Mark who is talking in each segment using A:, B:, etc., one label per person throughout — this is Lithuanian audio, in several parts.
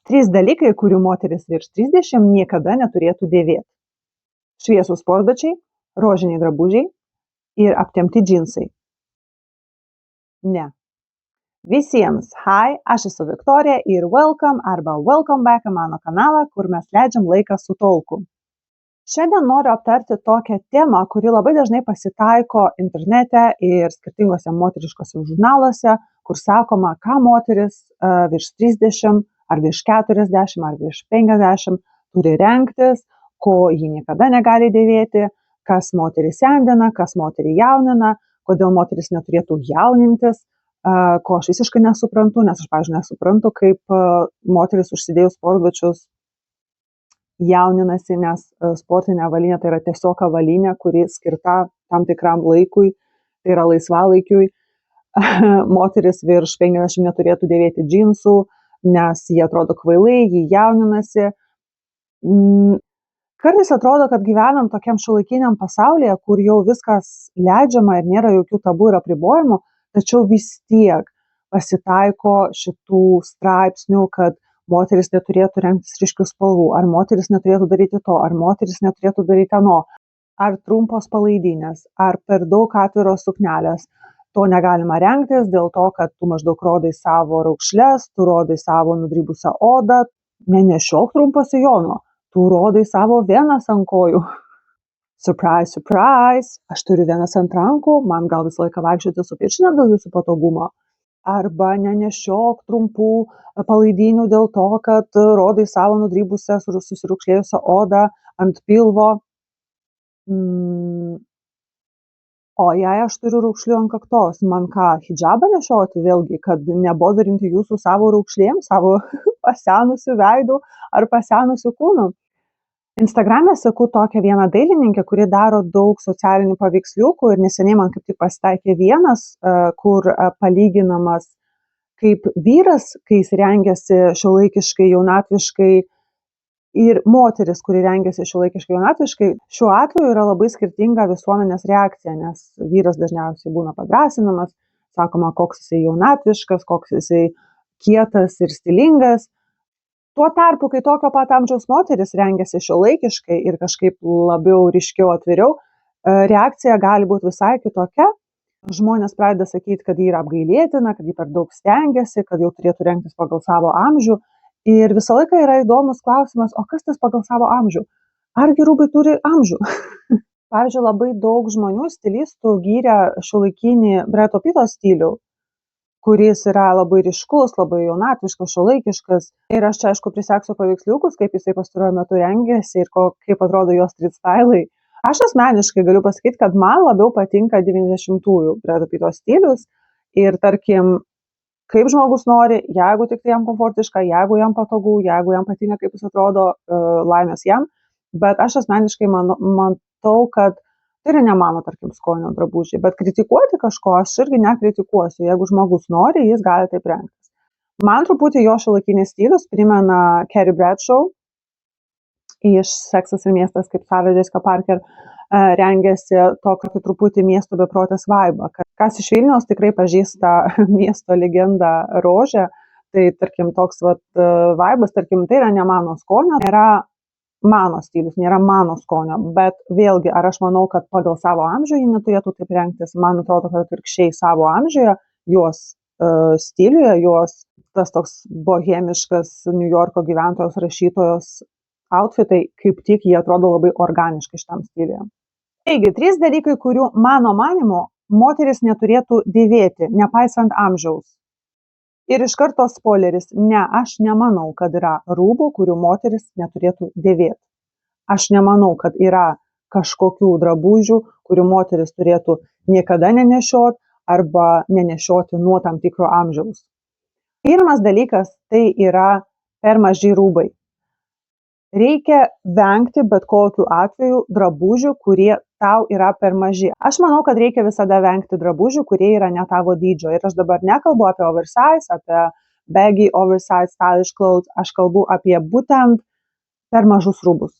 A: 3 dalykai, kurių moteris virš 30 niekada neturėtų dėvėti. Šviesūs sportbačiai, rožiniai drabužiai ir aptempti džinsai. Ne. Visiems, hi, aš esu Viktorija ir welcome back į mano kanalą, kur mes leidžiam laiką su Tolku. Šiandien noriu aptarti tokią temą, kuri labai dažnai pasitaiko internete ir skirtingose moteriškose žurnaluose, kur sakoma, ką moteris virš 30 ar virš 40 ar virš 50 turi rengtis, ko ji niekada negali dėvėti, kas moterį sendina, kas moterį jaunina, kodėl moteris neturėtų jaunintis, ko aš visiškai nesuprantu, nes aš, pavyzdžiui, nesuprantu, kaip moteris užsidėjus sportbačius jauninasi, nes sportinė avalynė tai yra tiesiog avalynė, kuri skirta tam tikram laikui, tai yra laisvalaikiui. Moteris virš 50 neturėtų dėvėti džinsų, nes jie atrodo kvailai, jį jauninasi. Kartais atrodo, kad gyvenam tokiam šiuolaikiniam pasaulyje, kur jau viskas leidžiama ir nėra jokių tabų ir apribojimų, tačiau vis tiek pasitaiko šitų straipsnių, kad moteris neturėtų rengtis ryškių spalvų, ar moteris neturėtų daryti to, ar moteris neturėtų daryti ano, ar trumpos palaidinės, ar per daug atviros suknelės. To negalima rengtis dėl to, kad tu maždaug rodai savo raukšles, tu rodai savo nudrybusią odą, nenešiok trumpo sijono, tu rodai savo venas ant kojų. Surprise, surprise, aš turiu venas ant rankų, man gal visą laiką vaikščioti su pirštinėm dėl jūsų patogumo. Arba nenešiok trumpų palaidinių dėl to, kad rodai savo nudrybusią, susiraukšlėjusią odą ant pilvo. O jei aš turiu raukšlių ant kaktos, man ką, hidžabą nešioti vėlgi, kad nebodarinti jūsų savo raukšlėm, savo pasenusių veidų ar pasenusių kūnų. Instagrame seku tokią vieną dailininkę, kuri daro daug socialinių paveiksliukų ir neseniai man kaip tik pasitaikė vienas, kur palyginamas kaip vyras, kai jis rengiasi šiuolaikiškai, jaunatviškai ir moteris, kuri rengiasi šiuolaikiškai, jaunatviškai, šiuo atveju yra labai skirtinga visuomenės reakcija, nes vyras dažniausiai būna padrąsinamas, sakoma, koks jisai jaunatviškas, koks jisai kietas ir stilingas. Tuo tarpu, kai tokio pat amžiaus moteris rengiasi šiuolaikiškai ir kažkaip labiau ryškiau, atviriau, reakcija gali būti visai kitokia. Žmonės pradeda sakyti, kad ji yra apgailėtina, kad ji per daug stengiasi, kad jau turėtų rengtis pagal savo amžių. Ir visą laiką yra įdomus klausimas, o kas tas pagal savo amžių? Argi rūbai turi amžių? Pavyzdžiui, labai daug žmonių stilistų gyrė šiuolaikinį Bredo Pitto stilių, kuris yra labai ryškus, labai jaunatviškas, šiuolaikiškas. Ir aš čia, aišku, priseksiu paveiksliukus, kaip jisai pastaruoju metu rengiasi ir kaip atrodo jo street stylai. Aš asmeniškai galiu pasakyti, kad man labiau patinka 90-ųjų Bredo Pitto stilius ir, tarkim, kaip žmogus nori, jeigu tik tai jam komfortiška, jeigu jam patogu, jeigu jam patinka, kaip jis atrodo, laimės jam. Bet aš asmeniškai matau, kad tai yra ne mano, tarkim, skonio drabužiai, bet kritikuoti kažko aš irgi nekritikuosiu. Jeigu žmogus nori, jis gali taip rengtis. Man truputį jo šiuolaikinis stilius primena Carrie Bradshaw iš Seksas ir miestas, kaip Sarah Jessica Parker rengėsi tokį truputį miesto beprotės vaibą. Kas iš Vilniaus tikrai pažįsta miesto legendą Rožę, tai, tarkim, toks vaibas, tarkim, tai yra ne mano skonio, nėra mano stilius, nėra mano skonio, bet vėlgi, ar aš manau, kad pagal savo amžių ji neturėtų taip rengtis, man atrodo, kad atvirkščiai savo amžiuje, jos stiliuje, jos tas toks bohemiškas New Yorko gyventojos rašytojos outfitai, kaip tik jie atrodo labai organiškai šitam stiliuje. Taigi, 3 dalykai, kurių mano manymu moteris neturėtų dėvėti, nepaisant amžiaus. Ir iš karto spoileris, ne, aš nemanau, kad yra rūbų, kurių moteris neturėtų dėvėti. Aš nemanau, kad yra kažkokių drabužių, kurių moteris turėtų niekada nenešioti arba nenešioti nuo tam tikro amžiaus. Pirmas dalykas tai yra per maži rūbai. Reikia vengti bet kokiu atveju drabužių, kurie tau yra per maži. Aš manau, kad reikia visada vengti drabužių, kurie yra ne tavo dydžio. Ir aš dabar nekalbu apie oversize, apie baggy, oversize, stylish clothes. Aš kalbu apie būtent per mažus rūbus.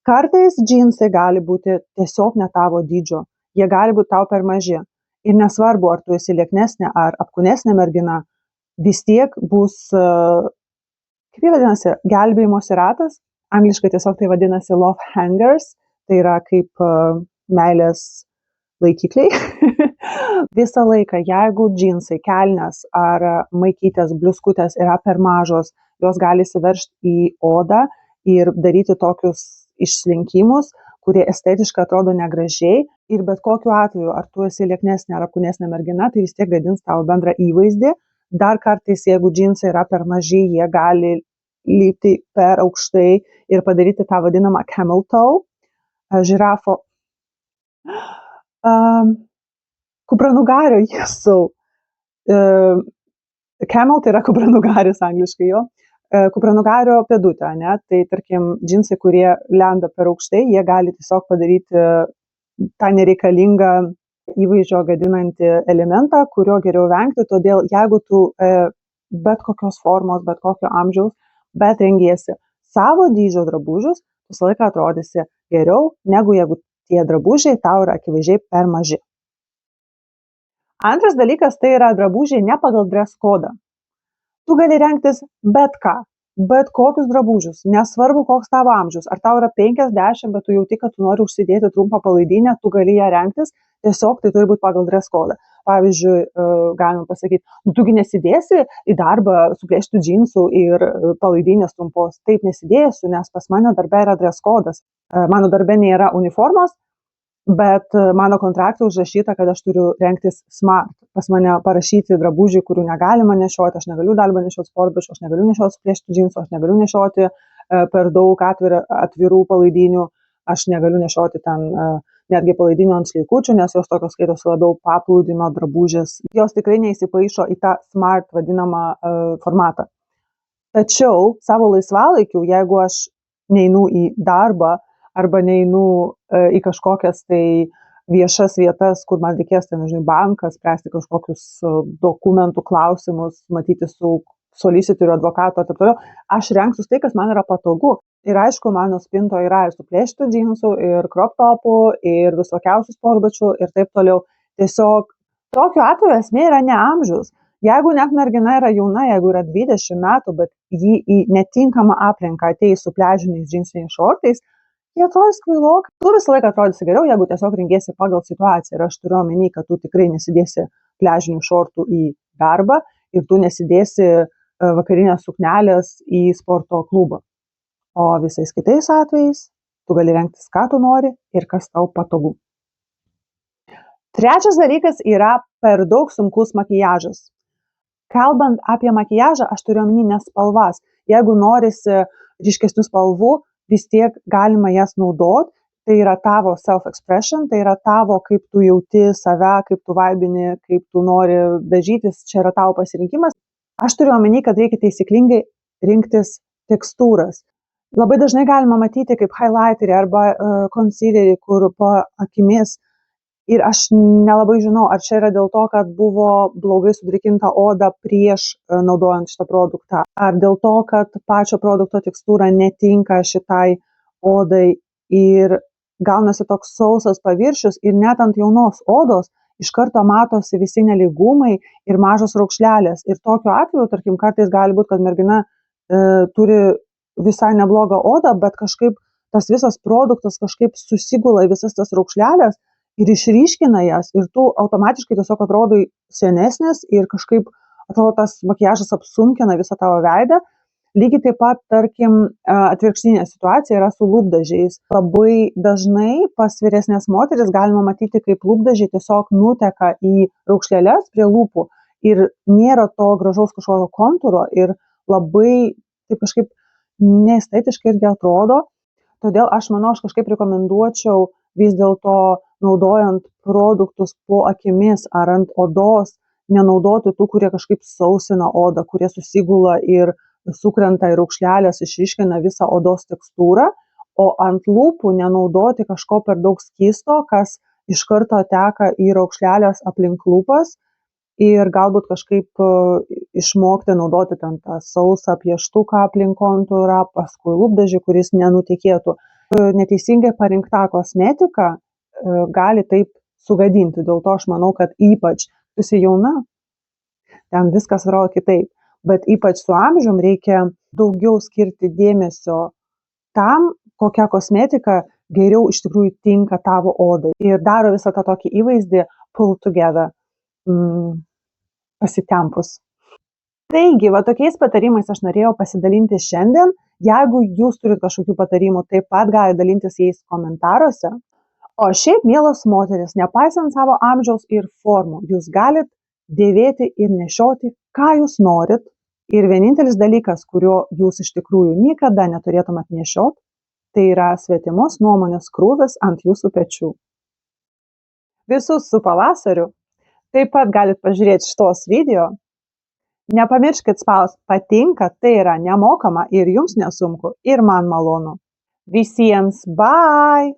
A: Kartais džinsai gali būti tiesiog ne tavo dydžio. Jie gali būti tau per maži. Ir nesvarbu, ar tu esi lieknesnė ar apkūnesnė mergina, vis tiek bus Kaip jie vadinasi? Gelbėjimosi ratas. Angliškai tiesiog tai vadinasi love hangers. Tai yra kaip meilės laikikliai. Visą laiką, jeigu džinsai, kelnes ar maikytės, bliuskutės yra per mažos, jos gali įsiveržti į odą ir daryti tokius išslinkimus, kurie estetiškai atrodo negražiai. Ir bet kokiu atveju, ar tu esi lieknesnė ar apkūnesnė mergina, tai vis tiek gadins tavo bendrą įvaizdį. Dar kartais, jeigu džinsai yra per maži, jie gali lipti per aukštai ir padaryti tą vadinamą camel toe, žirafo kupranugario, Jėzau. Camel tai yra kupranugaris angliškai jo. Kupranugario pėdutė, ne? Tai tarkim, džinsai, kurie lenda per aukštai, jie gali tiesiog padaryti tą nereikalingą įvaizdžio gadinantį elementą, kurio geriau vengti. Todėl jeigu tu bet kokios formos, bet kokio amžiaus, bet rengiesi savo dydžio drabužius, visą laiką atrodysi geriau, negu jeigu tie drabužiai tau yra akivaizdžiai per maži. Antras dalykas tai yra drabužiai ne pagal dress kodą. Tu gali rengtis bet ką, bet kokius drabužius, nesvarbu koks tavo amžius, ar tau yra 50, bet tu jauti, kad tu nori užsidėti trumpą palaidinę, tu gali ją rengtis, tiesiog tai turi būti pagal dress kodą. Pavyzdžiui, galima pasakyti, tugi nesidėsi į darbą suplėštų džinsų ir palaidinės trumpos. Taip nesidėsiu, nes pas mane darbe yra dress kodas. Mano darbe nėra uniformos, bet mano kontrakte užrašyta, kad aš turiu rengtis smart. Pas mane parašyti drabužiai, kurių negalima nešioti, aš negaliu darbą nešioti sportbačių, aš negaliu nešioti suplėštų džinsų, aš negaliu nešioti per daug atvirų palaidinių, aš negaliu nešioti ten netgi palaidinių ant sleikučių, nes jos tokios skaitosi labiau paplūdimio drabužės. Jos tikrai neįsipaišo į tą smart vadinamą formatą. Tačiau savo laisvalaikiu, jeigu aš neinu į darbą arba neinu į kažkokias tai viešas vietas, kur man reikės, tai nežinai, bankas, spręsti kažkokius dokumentų klausimus, matyti su solicitorių, advokato ir taip toliau, aš rengsiu tai, kas man yra patogu. Ir aišku, mano spintoje yra ir suplėštų džinsų, ir crop topų, ir visokiausių sportbačių ir taip toliau. Tiesiog tokiu atveju esmė yra ne amžius. Jeigu net mergina yra jauna, jeigu yra 20 metų, bet ji į netinkamą aplinką ateis su pležiniais džinsiniais šortais, jie atrodys kvailokai. Tu visą laiką atrodysi geriau, jeigu tiesiog rengiesi pagal situaciją. Ir aš turiu omeny, kad tu tikrai nesidėsi pležinių šortų į darbą ir tu nesidėsi vakarinės suknelės į sporto klubą. O visais kitais atvejais tu gali rengtis, ką tu nori ir kas tau patogu. Trečias dalykas yra per daug sunkus makiažas. Kalbant apie makiažą, aš turiu omeny ne spalvas. Jeigu norisi ryškesnių spalvų, vis tiek galima jas naudoti. Tai yra tavo self-expression, tai yra tavo, kaip tu jauti save, kaip tu vaibini, kaip tu nori dažytis, čia yra tavo pasirinkimas. Aš turiu omeny, kad reikia taisyklingai rinktis tekstūras. Labai dažnai galima matyti kaip highlighterį arba concealerį, kur po akimis. Ir aš nelabai žinau, ar čia yra dėl to, kad buvo blogai sudrėkinta oda prieš naudojant šitą produktą, ar dėl to, kad pačio produkto tekstūra netinka šitai odai ir gaunasi toks sausas paviršius ir net ant jaunos odos iš karto matosi visi nelygumai ir mažos raukšlelės. Ir tokiu atveju, tarkim, kartais gali būti, kad mergina turi visai neblogą odą, bet kažkaip tas visas produktas kažkaip susigula į visas tas raukšlelės ir išryškina jas ir tu automatiškai tiesiog atrodai senesnis ir kažkaip atrodo tas makiažas apsunkina visą tavo veidą. Lygiai taip pat, tarkim, atvirkštinė situacija yra su lūpdažiais. Labai dažnai pas vyresnės moteris galima matyti, kaip lūpdažiai tiesiog nuteka į raukšlėles prie lūpų ir nėra to gražaus kažkokio kontūro ir labai taip kažkaip neestetiškai irgi atrodo. Todėl aš manau, aš kažkaip rekomenduočiau vis dėlto naudojant produktus po akimis ar ant odos, nenaudoti tų, kurie kažkaip sausina odą, kurie susigula ir sukrenta į raukšlelės, išryškina visą odos tekstūrą, o ant lūpų nenaudoti kažko per daug skysto, kas iš karto teka į raukšlelės aplink lūpas ir galbūt kažkaip išmokti naudoti ten tą sausą pieštuką aplink kontūrą, paskui lūpdažį, kuris nenutekėtų. Neteisingai parinkta kosmetika gali taip sugadinti. Dėl to aš manau, kad ypač tu esi jauna, ten viskas atrodo kitaip. Bet ypač su amžium reikia daugiau skirti dėmesio tam, kokia kosmetika geriau iš tikrųjų tinka tavo odai ir daro visą tą tokį įvaizdį pull together, pasitempus. Taigi, va tokiais patarimais aš norėjau pasidalinti šiandien. Jeigu jūs turit kažkokių patarimų, taip pat galite dalintis jais komentaruose. O šiaip, mielos moteris, nepaisant savo amžiaus ir formų, jūs galit dėvėti ir nešioti, ką jūs norit. Ir vienintelis dalykas, kurio jūs iš tikrųjų niekada neturėtumėt nešiot, tai yra svetimos nuomonės krūvis ant jūsų pečių. Visus su pavasariu. Taip pat galit pažiūrėti šitos video. Nepamirškit spaust patinka, tai yra nemokama ir jums nesunku, ir man malonu. Visiems bye!